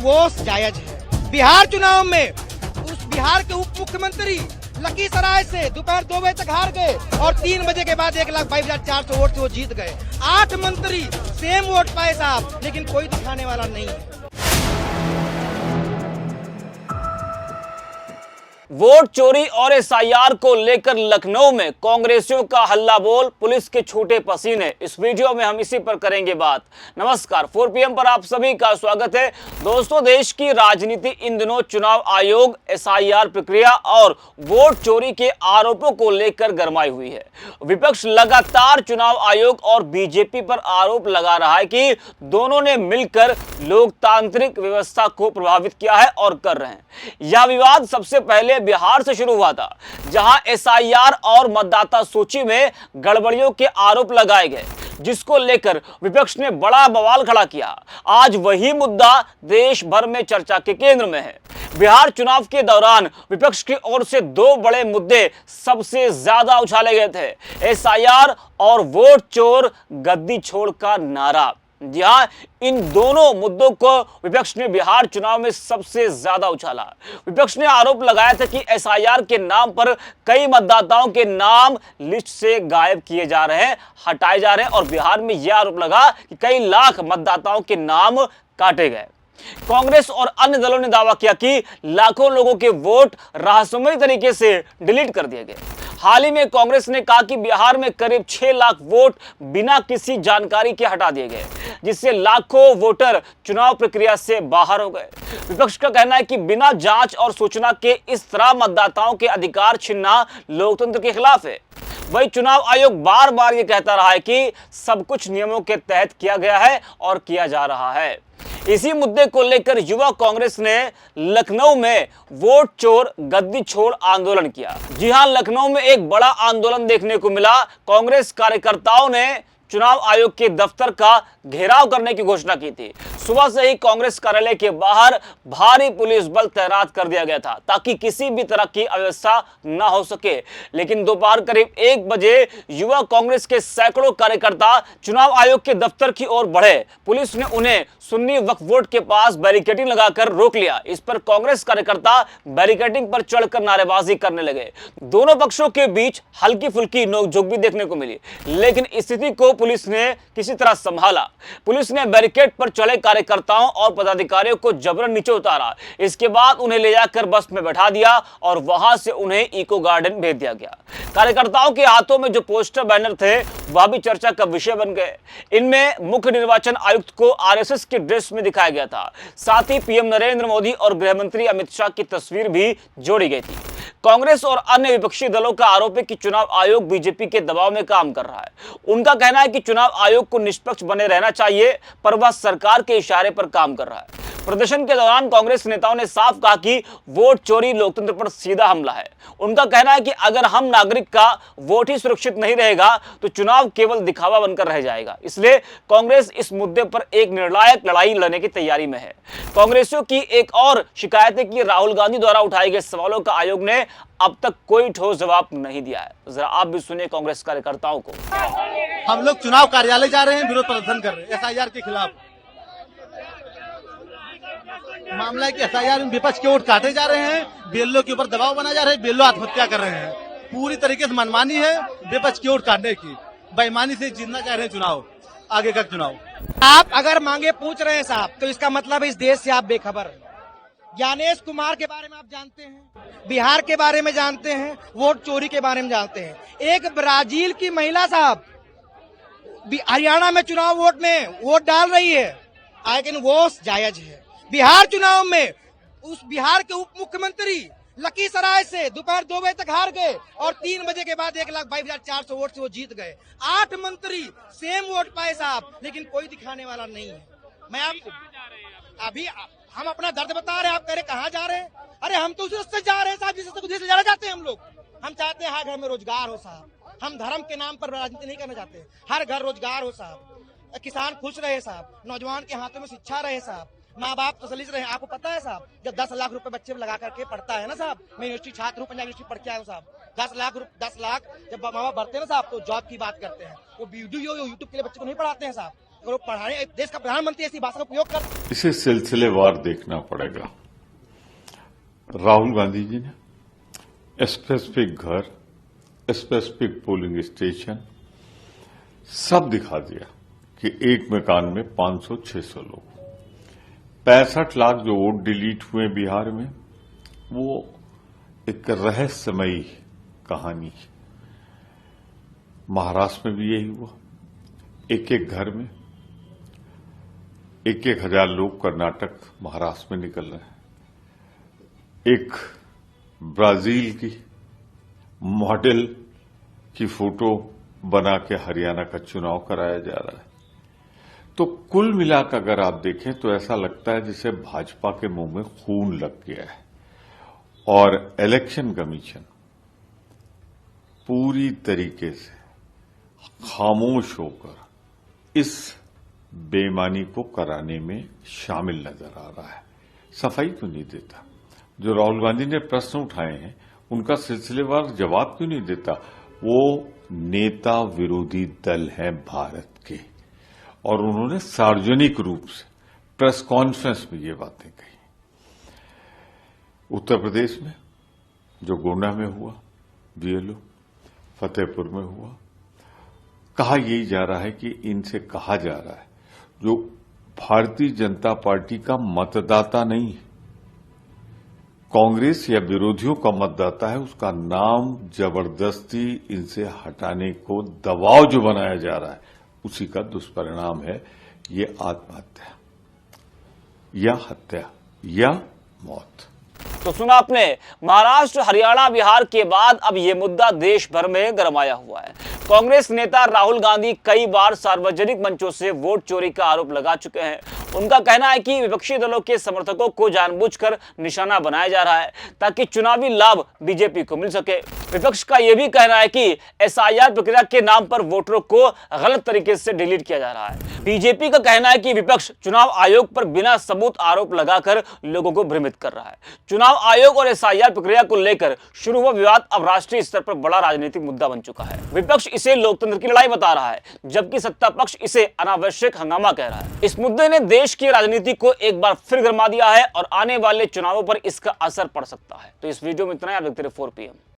वो जायज है। बिहार चुनाव में उस बिहार के उप मुख्यमंत्री लखीसराय से दोपहर 2 बजे तक हार गए और 3 बजे के बाद 1,22,400 वोट से वो जीत गए। 8 मंत्री सेम वोट पाए साहब, लेकिन कोई दिखाने वाला नहीं है। वोट चोरी और एसआईआर को लेकर लखनऊ में कांग्रेसियों का हल्ला बोल, पुलिस के छूटे पसीने। इस वीडियो में हम इसी पर करेंगे बात। नमस्कार, 4 PM पर आप सभी का स्वागत है। दोस्तों, देश की राजनीति इन दिनों चुनाव आयोग, एसआईआर प्रक्रिया और वोट चोरी के आरोपों को लेकर गरमाई हुई है। विपक्ष लगातार चुनाव आयोग और बीजेपी पर आरोप लगा रहा है कि दोनों ने मिलकर लोकतांत्रिक व्यवस्था को प्रभावित किया है और कर रहे हैं। यह विवाद सबसे पहले बिहार से शुरू हुआ था, जहां एसआईआर और मतदाता सूची में गड़बड़ियों के आरोप लगाए गए, जिसको लेकर विपक्ष ने बड़ा बवाल खड़ा किया। आज वही मुद्दा देश भर में चर्चा के केंद्र में है। बिहार चुनाव के दौरान विपक्ष की ओर से 2 बड़े मुद्दे सबसे ज्यादा उछाले गए थे: एसआईआर और वोट चोर गद्दी छोड़ का नारा। जहां इन दोनों मुद्दों को विपक्ष ने बिहार चुनाव में सबसे ज्यादा उछाला। विपक्ष ने आरोप लगाया था कि एसआईआर के नाम पर कई मतदाताओं के नाम लिस्ट से गायब किए जा रहे हैं, हटाए जा रहे हैं, और बिहार में यह आरोप लगा कि कई लाख मतदाताओं के नाम काटे गए। कांग्रेस और अन्य दलों ने दावा किया कि लाखों लोगों के वोट रहस्यमय तरीके से डिलीट कर दिए गए। हाल ही में कांग्रेस ने कहा कि बिहार में करीब 6 लाख वोट बिना किसी जानकारी के हटा दिए गए, जिससे लाखों वोटर चुनाव प्रक्रिया से बाहर हो गए। विपक्ष का कहना है कि बिना जांच और सूचना के इस तरह मतदाताओं के अधिकार छीनना लोकतंत्र के खिलाफ है। वही चुनाव आयोग बार बार ये कहता रहा है कि सब कुछ नियमों के तहत किया गया है और किया जा रहा है। इसी मुद्दे को लेकर युवा कांग्रेस ने लखनऊ में वोट चोर गद्दी छोड़ आंदोलन किया। जी हां, लखनऊ में एक बड़ा आंदोलन देखने को मिला। कांग्रेस कार्यकर्ताओं ने चुनाव आयोग के दफ्तर का घेराव करने की घोषणा की थी। सुबह से ही कांग्रेस कार्यालय के बाहर भारी पुलिस बल तैनात कर दिया गया था, ताकि किसी भी तरह की अव्यवस्था न हो सके। लेकिन दोपहर करीब 1 बजे युवा कांग्रेस के सैकड़ों कार्यकर्ता चुनाव आयोग के दफ्तर की ओर बढ़े। पुलिस ने उन्हें सुन्नी वक्फ बोर्ड के पास बैरिकेडिंग लगाकर रोक लिया। इस पर कांग्रेस कार्यकर्ता बैरिकेडिंग पर चढ़कर नारेबाजी करने लगे। दोनों पक्षों के बीच हल्की फुल्की नोकझोंक भी देखने को मिली, लेकिन स्थिति को पुलिस ने किसी तरह संभाला। पुलिस ने बैरिकेड पर चढ़े कार्यकर्ताओं और पदाधिकारियों को जबरन नीचे उतारा। इसके बाद उन्हें ले जाकर बस में बैठा दिया और वहां से उन्हें इको गार्डन भेज दिया गया। कार्यकर्ताओं के हाथों में जो पोस्टर बैनर थे वह भी चर्चा का विषय बन गए। इनमें मुख्य निर्वाचन आयुक्त को आरएसएस की ड्रेस में दिखाया गया था। साथ ही पीएम नरेंद्र मोदी और गृह मंत्री अमित शाह की तस्वीर भी जोड़ी गई थी। कांग्रेस और अन्य विपक्षी दलों का आरोप है कि चुनाव आयोग बीजेपी के दबाव में काम कर रहा है। उनका कहना है कि चुनाव आयोग को निष्पक्ष बने रहना चाहिए, पर वह सरकार के इशारे पर काम कर रहा है। प्रदर्शन के दौरान कांग्रेस नेताओं ने साफ कहा कि वोट चोरी लोकतंत्र पर सीधा हमला है। उनका कहना है कि अगर हम नागरिक का वोट ही सुरक्षित नहीं रहेगा तो चुनाव केवल दिखावा बनकर रह जाएगा। इसलिए कांग्रेस इस मुद्दे पर एक निर्णायक लड़ाई लड़ने की तैयारी में है। कांग्रेसियों की एक और शिकायत है कि राहुल गांधी द्वारा उठाए गए सवालों का आयोग ने अब तक कोई ठोस जवाब नहीं दिया है। जरा आप भी सुनिए कांग्रेस कार्यकर्ताओं को। हम लोग चुनाव कार्यालय जा रहे हैं, विरोध प्रदर्शन कर रहे हैं एसआईआर के खिलाफ। मामला है कि एसआईआर में विपक्ष के वोट काटे जा रहे हैं, बीएलओ के ऊपर दबाव बनाया जा रहा है, बीएलओ आत्महत्या कर रहे हैं। पूरी तरीके से मनमानी है विपक्ष की वोट काटने की, बेईमानी से जीतना चाह रहे हैं चुनाव, आगे का चुनाव। आप अगर मांगे पूछ रहे हैं साहब, तो इसका मतलब है इस देश से आप बेखबर हैं। ज्ञानेश कुमार के बारे में आप जानते हैं, बिहार के बारे में जानते हैं, वोट चोरी के बारे में जानते हैं। एक ब्राजील की महिला साहब हरियाणा में चुनाव वोट में वोट डाल रही है, लेकिन वो जायज है। बिहार चुनाव में उस बिहार के उप मुख्यमंत्री लखीसराय से दोपहर 2 बजे तक हार गए और 3 बजे के बाद 1,22,400 वोट से वो जीत गए। 8 मंत्री सेम वोट पाए साहब, लेकिन कोई दिखाने वाला नहीं है। मैं आपको अभी हम अपना दर्द बता रहे हैं, आप कह रहे कहाँ जा रहे हैं? अरे हम तो उस रास्ते जा रहे हैं साहब जिस रास्ते से जाना चाहते हैं हम लोग। हम चाहते हैं हर घर में रोजगार हो साहब। हम धर्म के नाम पर राजनीति नहीं करना चाहते। हर घर रोजगार हो साहब, किसान खुश रहे साहब, नौजवान के हाथों में शिक्षा रहे साहब, माँ बाप तसल्ली से रहे। आपको पता है साहब, जब 10 लाख रुपए बच्चे लगा करके पढ़ता है ना साहब, मैं यूनिवर्सिटी छात्र हूँ, पंजाब यूनिवर्सिटी पढ़ के आया हूँ साहब, 10 लाख जब माँ बाप भरते हैं ना साहब तो जॉब की बात करते हैं। वो वीडियो यूट्यूब के लिए बच्चे को नहीं पढ़ाते हैं साहब। करो पढ़ाने, देश का प्रधानमंत्री ऐसी भाषा का उपयोग कर। इसे सिलसिलेवार देखना पड़ेगा। राहुल गांधी जी ने स्पेसिफिक घर, स्पेसिफिक पोलिंग स्टेशन सब दिखा दिया कि एक मकान में 500-600 लोग। 65 लाख जो वोट डिलीट हुए बिहार में, वो एक रहस्यमयी कहानी है। महाराष्ट्र में भी यही हुआ। एक एक घर में 1,000 लोग कर्नाटक महाराष्ट्र में निकल रहे हैं। एक ब्राजील की मॉडल की फोटो बना के हरियाणा का चुनाव कराया जा रहा है। तो कुल मिलाकर अगर आप देखें तो ऐसा लगता है जैसे भाजपा के मुंह में खून लग गया है और इलेक्शन कमीशन पूरी तरीके से खामोश होकर इस बेईमानी को कराने में शामिल नजर आ रहा है। सफाई क्यों नहीं देता? जो राहुल गांधी ने प्रश्न उठाए हैं उनका सिलसिलेवार जवाब क्यों नहीं देता? वो नेता विरोधी दल हैं भारत के, और उन्होंने सार्वजनिक रूप से प्रेस कॉन्फ्रेंस में ये बातें कही। उत्तर प्रदेश में जो गोंडा में हुआ, बीएलओ फतेहपुर में हुआ, कहा यही जा रहा है कि इनसे कहा जा रहा है जो भारतीय जनता पार्टी का मतदाता नहीं है, कांग्रेस या विरोधियों का मतदाता है, उसका नाम जबरदस्ती इनसे हटाने को दबाव जो बनाया जा रहा है, उसी का दुष्परिणाम है ये आत्महत्या या हत्या या मौत। तो सुना आपने, महाराष्ट्र, हरियाणा, बिहार के बाद अब यह मुद्दा देश भर में गरमाया हुआ है। कांग्रेस नेता राहुल गांधी कई बार सार्वजनिक मंचों से वोट चोरी का आरोप लगा चुके हैं। उनका कहना है कि विपक्षी दलों के समर्थकों को जानबूझकर निशाना बनाया जा रहा है ताकि चुनावी लाभ बीजेपी को मिल सके। विपक्ष का यह भी कहना है कि एसआईआर प्रक्रिया के नाम पर वोटरों को गलत तरीके से डिलीट किया जा रहा है। बीजेपी का कहना है कि विपक्ष चुनाव आयोग पर बिना सबूत आरोप लगाकर लोगों को भ्रमित कर रहा है। चुनाव आयोग और एसआईआर प्रक्रिया को लेकर शुरू हुआ विवाद अब राष्ट्रीय स्तर पर बड़ा राजनीतिक मुद्दा बन चुका है। विपक्ष इसे लोकतंत्र की लड़ाई बता रहा है, जबकि सत्ता पक्ष इसे अनावश्यक हंगामा कह रहा है। इस मुद्दे ने देश की राजनीति को एक बार फिर गरमा दिया है और आने वाले चुनावों पर इसका असर पड़ सकता है। तो इस वीडियो में इतना ही। आप देखते रहिए 4PM।